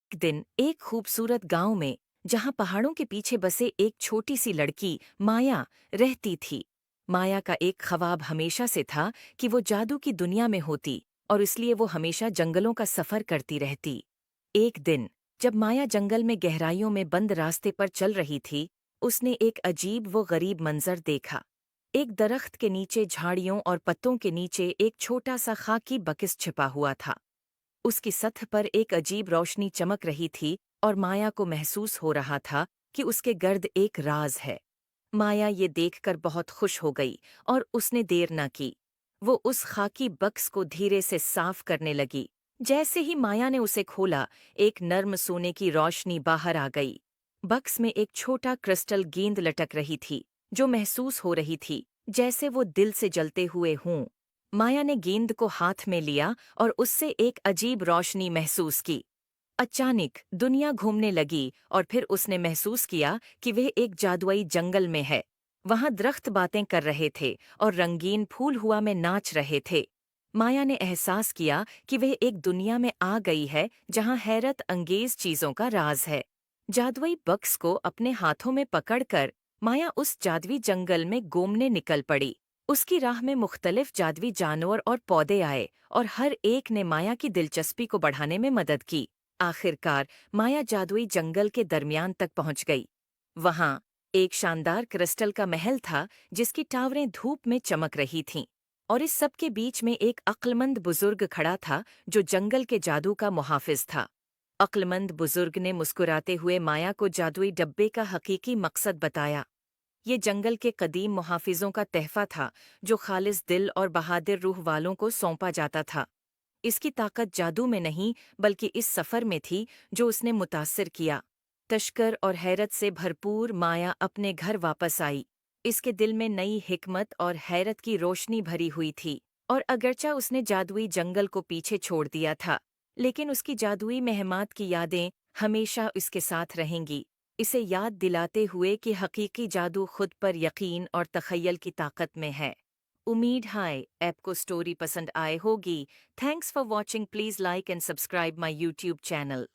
एक दिन एक खूबसूरत गांव में, जहां पहाड़ों के पीछे बसे एक छोटी सी लड़की माया रहती थी। माया का एक ख्वाब हमेशा से था कि वो जादू की दुनिया में होती, और इसलिए वो हमेशा जंगलों का सफर करती रहती। एक दिन जब माया जंगल में गहराइयों में बंद रास्ते पर चल रही थी, उसने एक अजीब वो गरीब मंजर देखा। एक दरख्त के नीचे झाड़ियों और पत्तों के नीचे एक छोटा सा खाकी बकिस छिपा हुआ था। उसकी सतह पर एक अजीब रोशनी चमक रही थी, और माया को महसूस हो रहा था कि उसके गर्द एक राज है। माया ये देखकर बहुत खुश हो गई, और उसने देर न की। वो उस खाकी बक्स को धीरे से साफ करने लगी। जैसे ही माया ने उसे खोला, एक नर्म सोने की रोशनी बाहर आ गई। बक्स में एक छोटा क्रिस्टल गेंद लटक रही थी, जो महसूस हो रही थी जैसे वो दिल से जलते हुए हों। माया ने गेंद को हाथ में लिया और उससे एक अजीब रोशनी महसूस की। अचानक दुनिया घूमने लगी, और फिर उसने महसूस किया कि वह एक जादुई जंगल में है। वहां दरख्त बातें कर रहे थे और रंगीन फूल हुआ में नाच रहे थे। माया ने एहसास किया कि वह एक दुनिया में आ गई है जहां हैरत अंगेज चीजों का राज है। जादुई बक्स को अपने हाथों में पकड़कर माया उस जादुई जंगल में घूमने निकल पड़ी। उसकी राह में मुख्तलिफ जादुई जानवर और पौधे आए, और हर एक ने माया की दिलचस्पी को बढ़ाने में मदद की। आखिरकार माया जादुई जंगल के दरमियान तक पहुंच गई। वहां एक शानदार क्रिस्टल का महल था, जिसकी टावरें धूप में चमक रही थीं। और इस सब के बीच में एक अक्लमंद बुजुर्ग खड़ा था, जो जंगल के जादू का मुहाफिज था। अक्लमंद बुजुर्ग ने मुस्कुराते हुए माया को जादुई डब्बे का हकीकी मकसद बताया। ये जंगल के कदीम मुहाफिजों का तहफा था, जो खालिस दिल और बहादुर रूह वालों को सौंपा जाता था। इसकी ताकत जादू में नहीं, बल्कि इस सफर में थी जो उसने मुतासिर किया। तश्कर और हैरत से भरपूर माया अपने घर वापस आई। इसके दिल में नई हिकमत और हैरत की रोशनी भरी हुई थी। और अगरचा उसने जादुई जंगल को पीछे छोड़ दिया था, लेकिन उसकी जादुई महमात की यादें हमेशा उसके साथ रहेंगी, इसे याद दिलाते हुए कि हकीकी जादू खुद पर यकीन और तखय्युल की ताकत में है। उम्मीद है आपको स्टोरी पसंद आए होगी। Thanks for watching. Please like and subscribe my YouTube channel.